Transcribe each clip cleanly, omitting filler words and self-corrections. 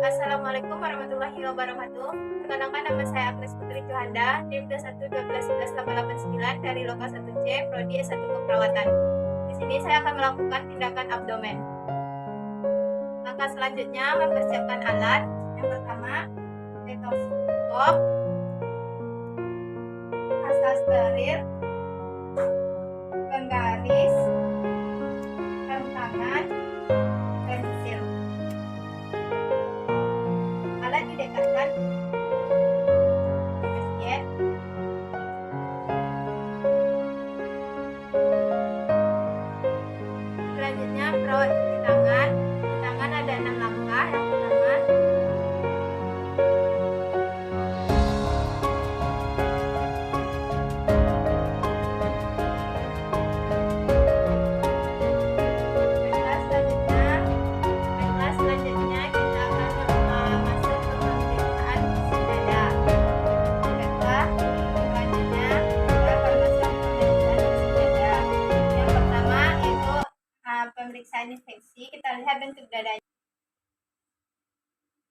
Assalamualaikum warahmatullahi wabarakatuh. Perkenalkan, nama saya Agnes Putri Johanda, NIM 21121189 dari Loka 1C, Prodi S1 Keperawatan. Di sini saya akan melakukan tindakan abdomen. Langkah selanjutnya mempersiapkan alat. Yang pertama, stetoskop, pasta steril, penggaris, rem tangan, pensil. Alat didekatkan ke pasien. Selanjutnya perawat cuci tangan. Di tangan ada 6 langkah. Yang pertama, baiklah selanjutnya kita akan masuk ke pemeriksaan isi dada. Baiklah selanjutnya kita akan masuk ke pemeriksaan isi dada. Yang pertama itu pemeriksaan infeksi. Kita lihat bentuk dadanya.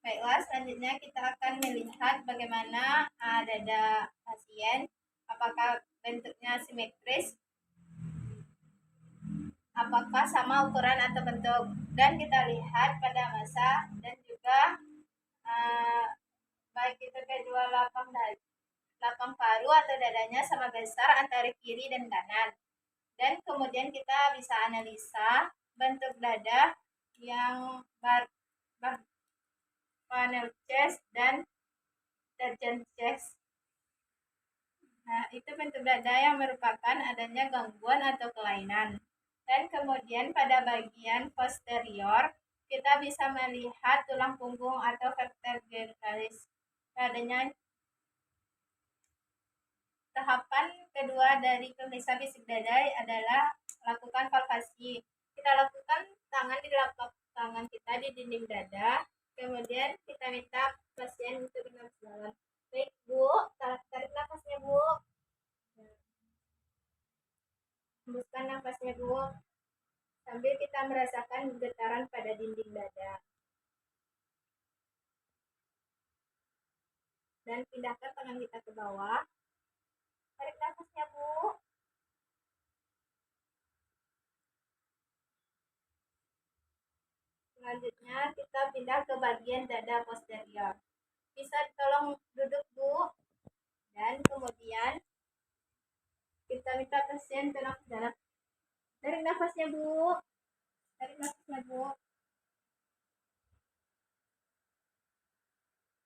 Baiklah, selanjutnya kita akan melihat bagaimana dada pasien, apakah bentuknya simetris, apakah sama ukuran atau bentuk, dan kita lihat pada masa dan juga baik itu kedua lapang paru atau dadanya sama besar antara kiri dan kanan. Dan kemudian kita bisa analisa bentuk dada yang panel chest dan surgeon chest. Nah, itu bentuk dada yang merupakan adanya gangguan atau kelainan. Dan kemudian pada bagian posterior kita bisa melihat tulang punggung atau vertebralis. Adanya tahapan kedua dari pemeriksaan fisik dada adalah lakukan palpasi. Kita lakukan tangan di telapak tangan kita di dinding dada. Kemudian kita minta pasien untuk bernafas dalam. Baik Bu, tarik nafasnya Bu. Hembuskan nafasnya Bu, sambil kita merasakan getaran pada dinding dada. Dan pindahkan tangan kita ke bawah. Tarik nafasnya Bu. Selanjutnya kita pindah ke bagian dada posterior. Bisa tolong duduk Bu. Dan kemudian kita minta pasien bernafas dalam. Tarik nafasnya Bu. Tarik nafasnya Bu.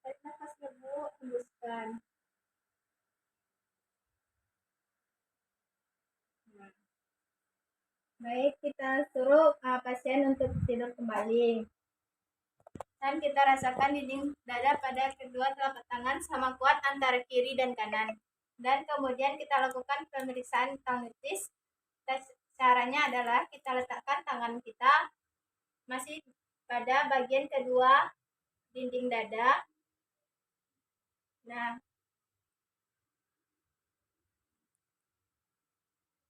Tarik nafasnya Bu. Hembuskan. Baik, kita suruh pasien untuk tidur kembali. Dan kita rasakan dinding dada pada kedua telapak tangan sama kuat antara kiri dan kanan. Dan kemudian kita lakukan pemeriksaan tangitis. Caranya adalah kita letakkan tangan kita masih pada bagian kedua dinding dada. Nah,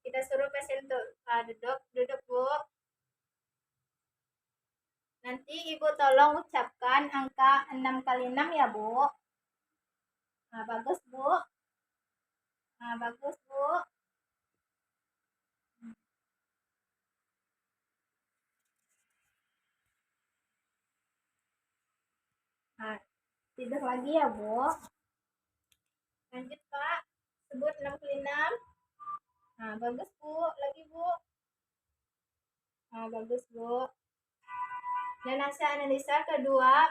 kita suruh pasien untuk duduk Bu. Nanti Ibu tolong ucapkan angka 6 kali 6 ya Bu. Nah, bagus Bu. Nah, bagus Bu. Nah, tidur lagi ya Bu. Lanjut Pak. Sebut 6 kali 6. Nah, bagus Bu. Lagi Bu. Nah, bagus Bu. Dan hasil analisa kedua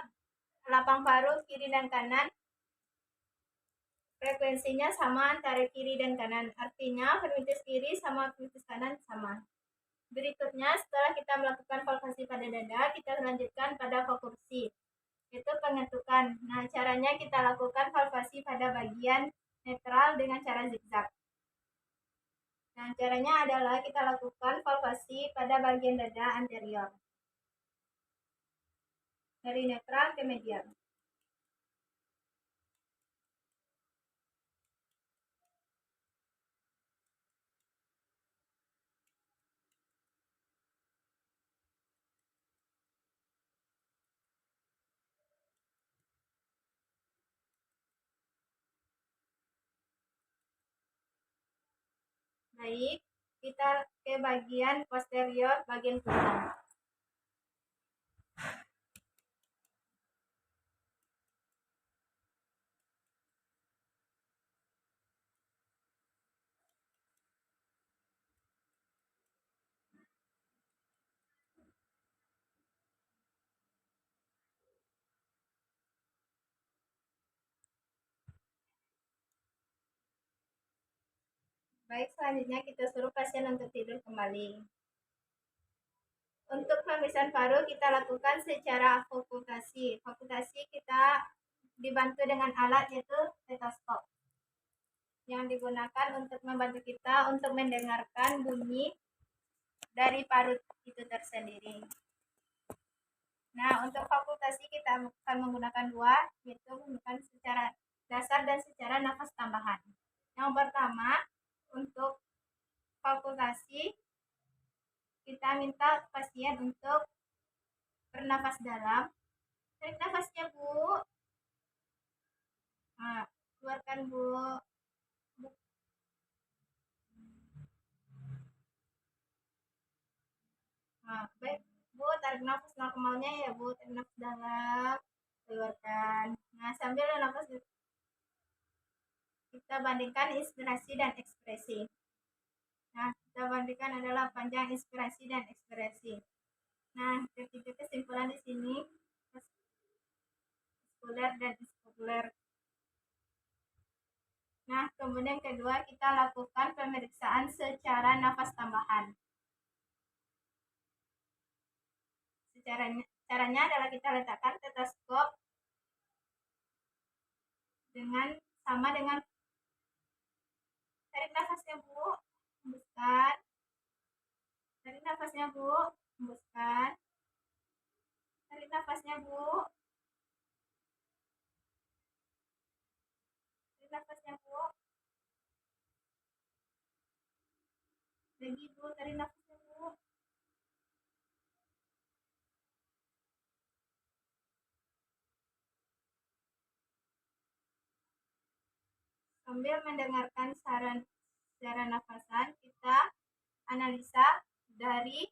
lapang paru kiri dan kanan frekuensinya sama antara kiri dan kanan. Artinya frekuensi kiri sama frekuensi kanan sama. Berikutnya setelah kita melakukan palpasi pada dada, kita lanjutkan pada fokursi, yaitu pengetukan. Nah, caranya kita lakukan palpasi pada bagian netral dengan cara zigzag. Nah, caranya adalah kita lakukan palpasi pada bagian dada anterior. Dari netral ke medial. Baik, kita ke bagian posterior, bagian punggung. Baik, selanjutnya kita suruh pasien untuk tidur kembali. Untuk pemeriksaan paru kita lakukan secara okultasi. Okultasi kita dibantu dengan alat yaitu stetoskop yang digunakan untuk membantu kita untuk mendengarkan bunyi dari paru itu tersendiri. Nah, untuk okultasi kita akan menggunakan dua, yaitu menggunakan secara dasar dan secara nafas tambahan. Yang pertama, untuk okultasi kita minta pasien untuk bernafas dalam. Tarik nafasnya, Bu. Nah, keluarkan, Bu. Nah, baik, Bu, tarik nafas normalnya ya, Bu. Tarik nafas dalam, keluarkan. Nah, sambil nafas kita bandingkan inspirasi dan ekspresi. Nah, kita bandingkan adalah panjang inspirasi dan ekspresi. Nah, ketiga kesimpulan di sini vaskuler dan iskuler. Nah, kemudian kedua kita lakukan pemeriksaan secara nafas tambahan. Caranya adalah kita letakkan stetoskop sama dengan tarik nafasnya, Bu, hembuskan. Tarik nafasnya, Bu, hembuskan. Tarik nafasnya, Bu. Tarik nafasnya, Bu. Lagi, Bu, tarik nafasnya, Bu. Sambil mendengarkan saran nafasan, kita analisa dari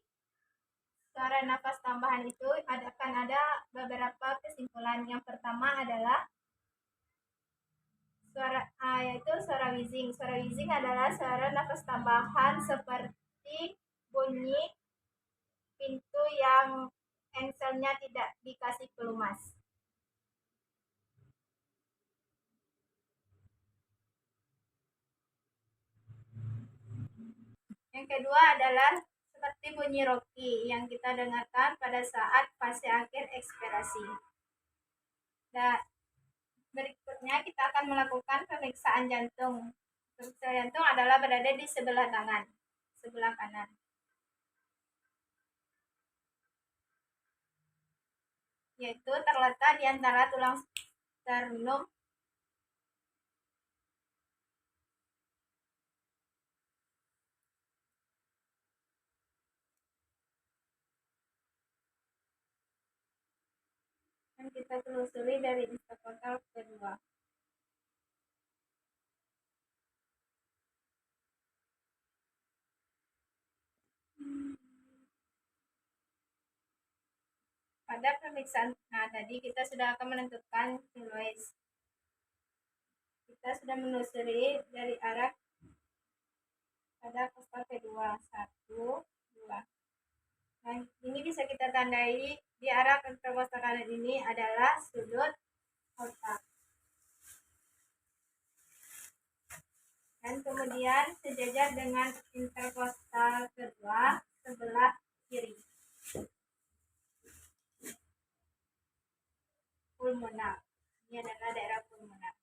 suara nafas tambahan itu akan ada beberapa kesimpulan. Yang pertama adalah yaitu suara wheezing. Suara wheezing adalah suara nafas tambahan seperti bunyi pintu yang engselnya tidak dikasih pelumas. Yang kedua adalah seperti bunyi Rocky yang kita dengarkan pada saat fase akhir ekspirasi. Nah, berikutnya kita akan melakukan pemeriksaan jantung. Pemeriksaan jantung adalah berada di sebelah tangan, sebelah kanan. Yaitu terletak di antara tulang sternum dan kita telusuri dari interkostal kedua. Pada pemeriksaan tadi kita sudah akan menentukan sinusoid. Kita sudah menelusuri dari arah pada kostal kedua 1, 2. Nah, ini bisa kita tandai di arah interkostal kanan ini adalah sudut otak. Dan kemudian sejajar dengan interkostal kedua sebelah kiri. Pulmonar. Ini adalah daerah pulmonar.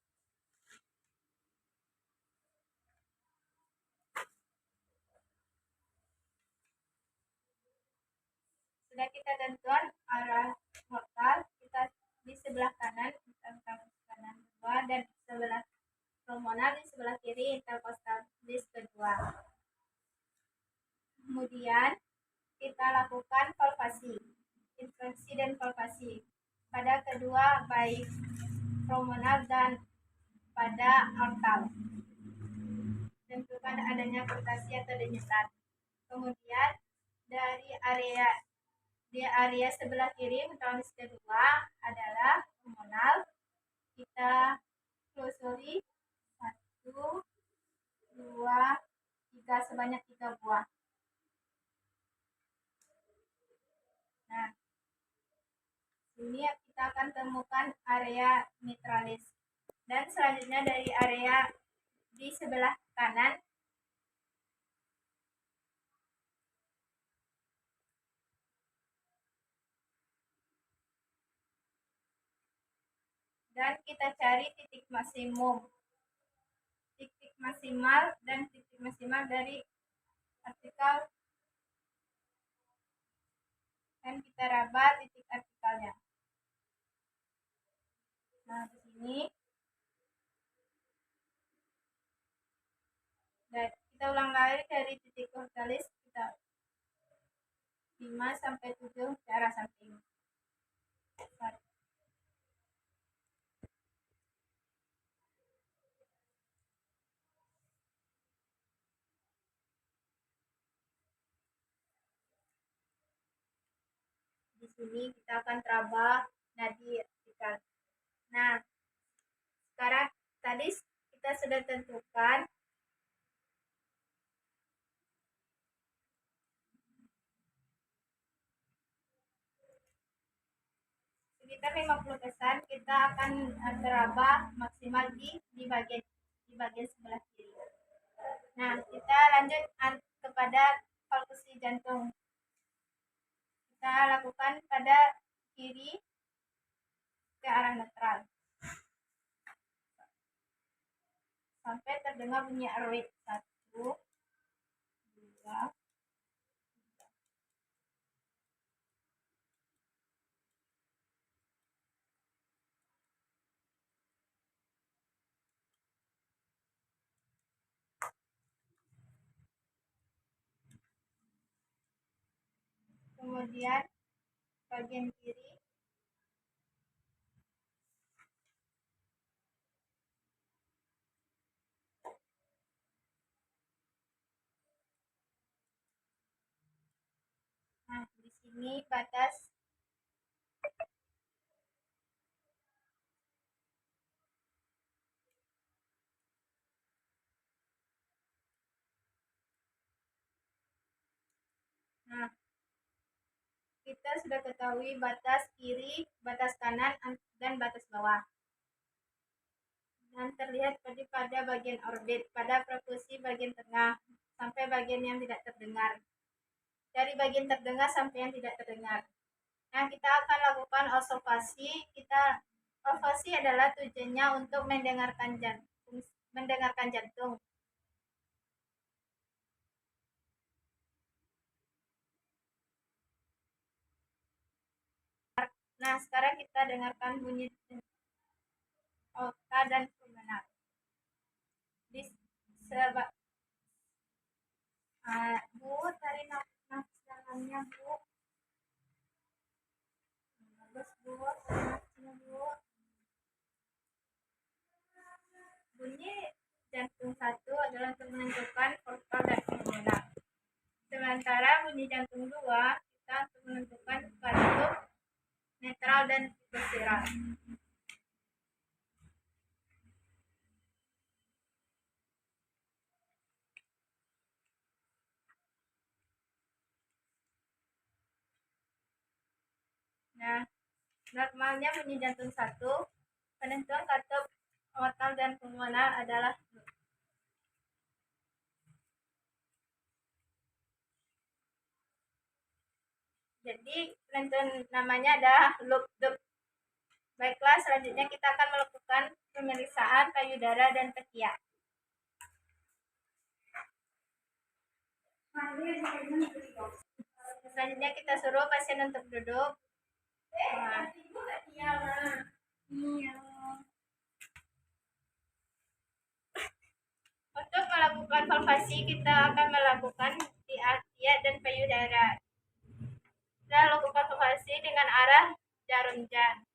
Sudah kita tentukan arah portal, kita di sebelah kanan kanan kedua dan sebelah pulmonar di sebelah kiri interkostal disc kedua. Kemudian kita lakukan palpasi, inversi dan palpasi pada kedua baik pulmonar dan pada aortal. menentukan adanya kurtasi atau denyutan. Kemudian dari area sebelah kiri metabolis kedua adalah hormonal. Kita telusuri 1, 2, 3, sebanyak 3 buah. Nah, ini kita akan temukan area mitralis. Dan selanjutnya dari area di sebelah kanan dan kita cari titik maksimum. Titik maksimal dan titik maksimal dari artikel dan kita raba titik artikelnya. Nah, di sini dan kita ulang lagi dari titik kurtalis, kita 5 sampai 7 ke arah samping. Di sini kita akan teraba nadi artikel. Nah, sekarang tadi kita sudah tentukan sekitar 50 pesan. Kita akan teraba maksimal di bagian sebelah kiri. Nah, kita lanjut kepada perkusi jantung. Kita lakukan pada kiri ke arah netral sampai terdengar bunyi airway. 1, 2, kemudian bagian kiri. Nah, di sini batas Nah, kita sudah ketahui batas kiri, batas kanan, dan batas bawah. Dan terlihat pada bagian orbit, pada perkusi bagian tengah, sampai bagian yang tidak terdengar. Dari bagian terdengar sampai yang tidak terdengar. Nah, kita akan lakukan observasi. Observasi adalah tujuannya untuk mendengarkan jantung. Nah, sekarang kita dengarkan bunyi aorta dan pulmonar. Di Bu, tarik nafas dalamnya, Bu. Bagus, Bu. Nafasnya, Bu. Bunyi jantung 1 adalah untuk menentukan portal dan pulmonar. Sementara bunyi jantung 2 kita untuk menentukan katup, netral, dan visceral. Nah, normalnya bunyi jantung 1, penentuan katup, portal, dan pulmonar adalah jadi penentuan namanya adalah loop. Baiklah, selanjutnya kita akan melakukan pemeriksaan payudara dan ketiak. Selanjutnya kita suruh pasien untuk duduk. Untuk melakukan palpasi kita akan melakukan di ketiak dan payudara. Kita lakukan palpasi dengan arah jarum jam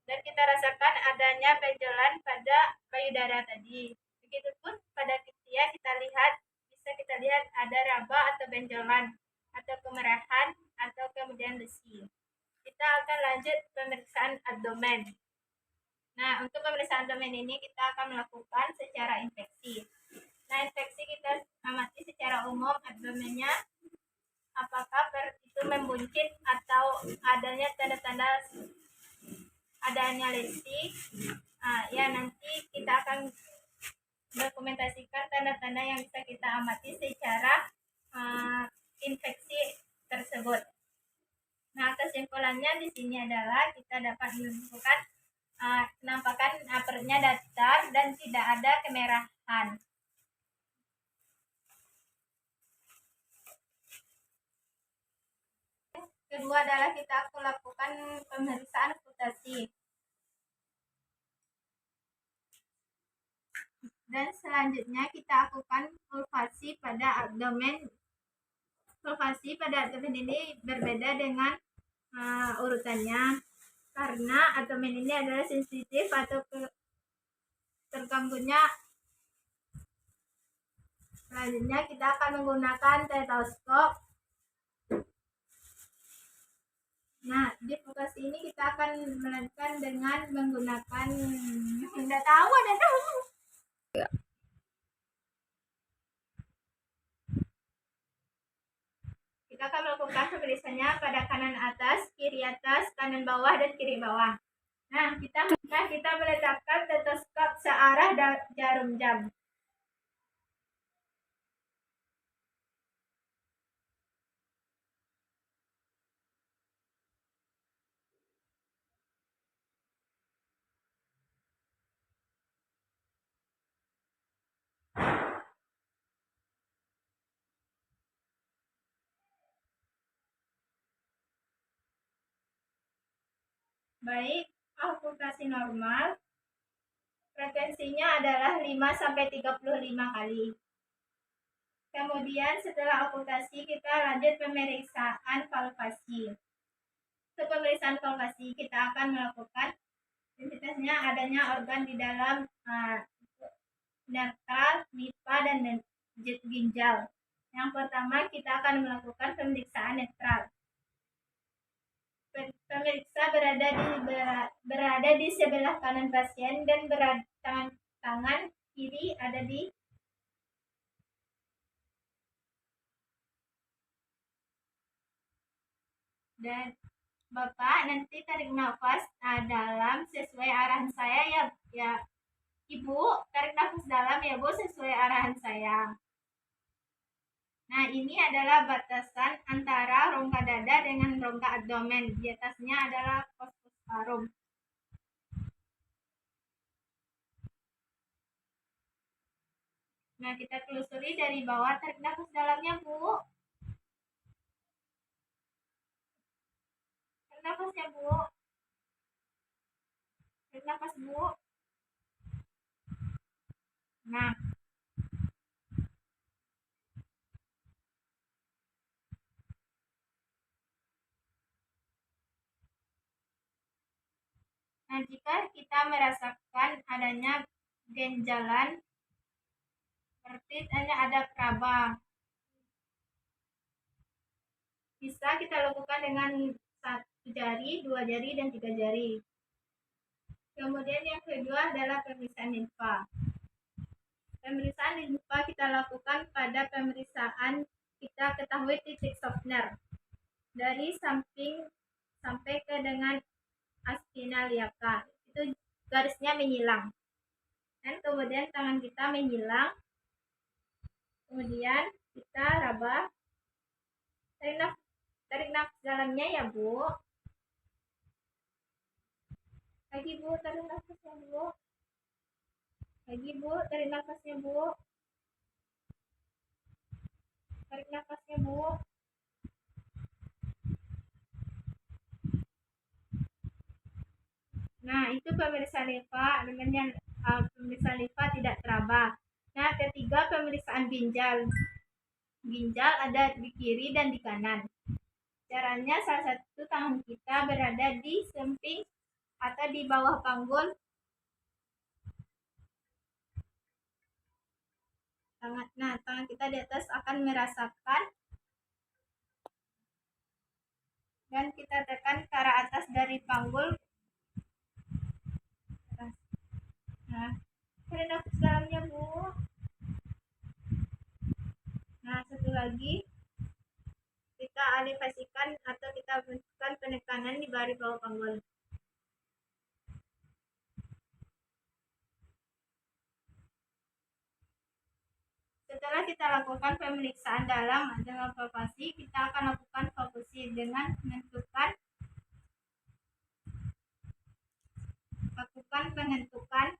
dan kita rasakan adanya benjolan pada payudara tadi. Begitupun pada ketiak. ya bisa kita lihat ada raba atau benjolan atau kemerahan atau kemudian lesi. Kita akan lanjut pemeriksaan abdomen. Nah, untuk pemeriksaan abdomen ini kita akan melakukan secara infeksi. Nah, infeksi kita amati secara umum abdomennya apakah itu membuncit atau adanya tanda-tanda adanya lesi. Ya, nanti kita akan dokumentasikan tanda-tanda yang bisa kita amati secara infeksi tersebut. Nah, kesimpulannya di sini adalah kita dapat menentukan penampakan perutnya datar dan tidak ada kemerahan. Kedua adalah kita lakukan pemeriksaan okultasi. Dan selanjutnya kita lakukan vulvasi pada abdomen. Vulvasi pada abdomen ini berbeda dengan urutannya karena abdomen ini adalah sensitif atau terganggunya. Selanjutnya kita akan menggunakan stetoskop. Nah, di vulvasi ini kita akan melakukan dengan menggunakan tidak tahu. Kita akan melakukan pemeriksaannya pada kanan atas, kanan bawah, dan kiri bawah. Nah, kita meletakkan stetoskop searah jarum jam. Baik, okultasi normal. Frekuensinya adalah 5-35 kali. Kemudian setelah okultasi kita lanjut pemeriksaan vulvasi. Untuk pemeriksaan vulvasi kita akan melakukan identitasnya adanya organ di dalam netral, limfa, dan ginjal. Yang pertama kita akan melakukan pemeriksaan netral. Pemeriksa berada di sebelah kanan pasien dan tangan kiri ada di dan Bapak nanti tarik nafas dalam sesuai arahan saya ya Ibu, tarik nafas dalam ya Bu sesuai arahan saya. Nah, ini adalah batasan antara rongga dada dengan rongga abdomen. Di atasnya adalah fokus parum. Nah, kita telusuri dari bawah, tarik nafas dalamnya, Bu. Tarik nafasnya, Bu. Tarik nafas, Bu. Nah, jika kita merasakan adanya genjalan seperti ada raba, bisa kita lakukan dengan 1 jari, 2 jari, dan 3 jari. Kemudian yang kedua adalah pemeriksaan limfa. Pemeriksaan limfa kita lakukan pada pemeriksaan kita ketahui titik softener dari samping sampai ke dengan aspinal liaca. Itu garisnya menyilang. Dan kemudian tangan kita menyilang. Kemudian kita raba. Tarik nafas dalamnya ya, Bu. Lagi, Bu, tarik nafasnya, Bu. Lagi, Bu, tarik nafasnya, Bu. Tarik nafasnya, Bu. Nah, itu pemeriksaan limfa, namanya pemeriksaan limfa tidak teraba. Nah, ketiga pemeriksaan ginjal. Ginjal ada di kiri dan di kanan. Caranya salah satu tangan kita berada di samping atau di bawah panggul tangan kita di atas akan merasakan, dan kita tekan ke arah atas dari panggul. Nah, tarik nafas dalamnya, Bu. Nah, satu lagi, kita alihkan atau kita bentukkan penekanan di baris bawah panggul. Setelah kita lakukan pemeriksaan dalam dengan palpasi, kita akan lakukan fokusi dengan menentukan penentukan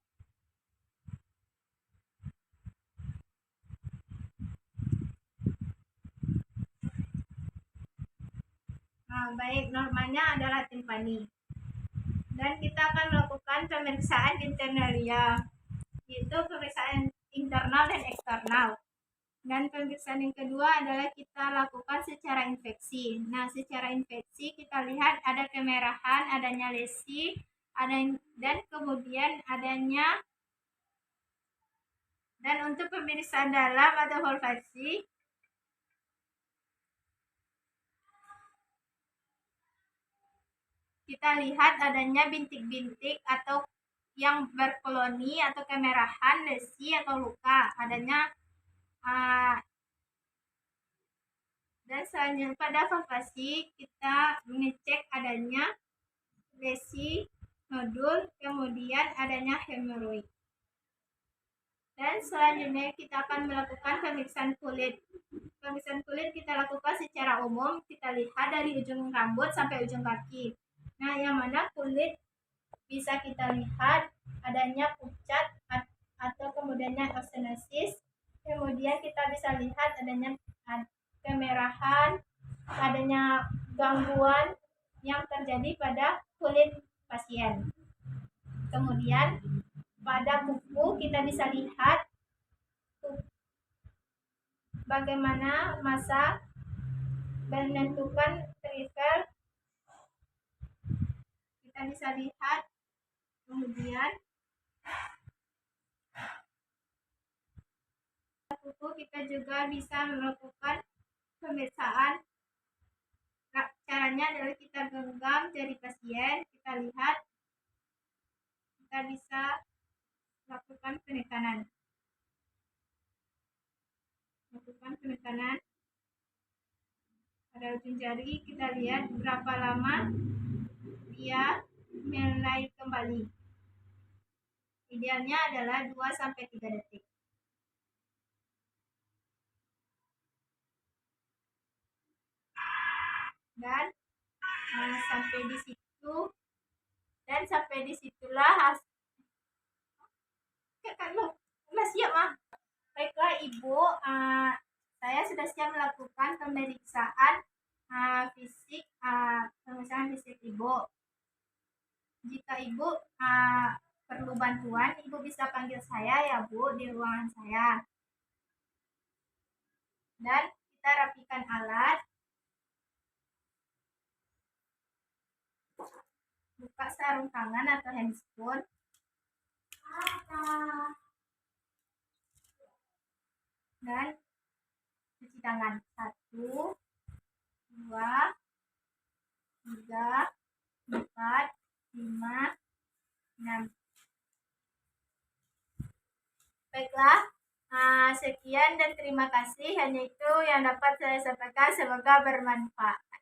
baik, normanya adalah timpani. Dan kita akan melakukan pemeriksaan internalia, yaitu pemeriksaan internal dan eksternal. Dan pemeriksaan yang kedua adalah kita lakukan secara infeksi. Nah, secara infeksi kita lihat ada kemerahan, adanya lesi, dan kemudian adanya. Dan untuk pemeriksaan dalam atau olfaksi, kita lihat adanya bintik-bintik atau yang berkoloni atau kemerahan, lesi atau luka, adanya dan selanjutnya pada olfaksi kita mengecek adanya lesi, nodul, kemudian adanya hemoroid. Dan selanjutnya kita akan melakukan pemeriksaan kulit. Pemeriksaan kulit kita lakukan secara umum, kita lihat dari ujung rambut sampai ujung kaki. Nah, yang mana kulit bisa kita lihat adanya pucat atau kemudiannya osteosis. Kemudian kita bisa lihat adanya kemerahan, adanya gangguan yang terjadi pada kulit pasien. Kemudian pada kuku kita bisa lihat bagaimana masa menentukan trigger, kita bisa lihat. Kemudian kuku kita juga bisa melakukan pemeriksaan. Caranya adalah kita genggam jari pasien, kita lihat, kita bisa lakukan penekanan. Pada ujung jari kita lihat berapa lama dia mulai kembali. Idealnya adalah 2-3 detik. Dan sampai disitulah udah siap, Mah. Baiklah Ibu, saya sudah siap melakukan pemeriksaan fisik, pemeriksaan fisik Ibu. Jika Ibu perlu bantuan, Ibu bisa panggil saya ya Bu di ruangan saya. Dan kita rapikan alat, buka sarung tangan atau handscoon, dan cuci tangan. 1, 2, 3, 4, 5, 6. Baiklah, sekian dan terima kasih. Hanya itu yang dapat saya sampaikan. Semoga bermanfaat.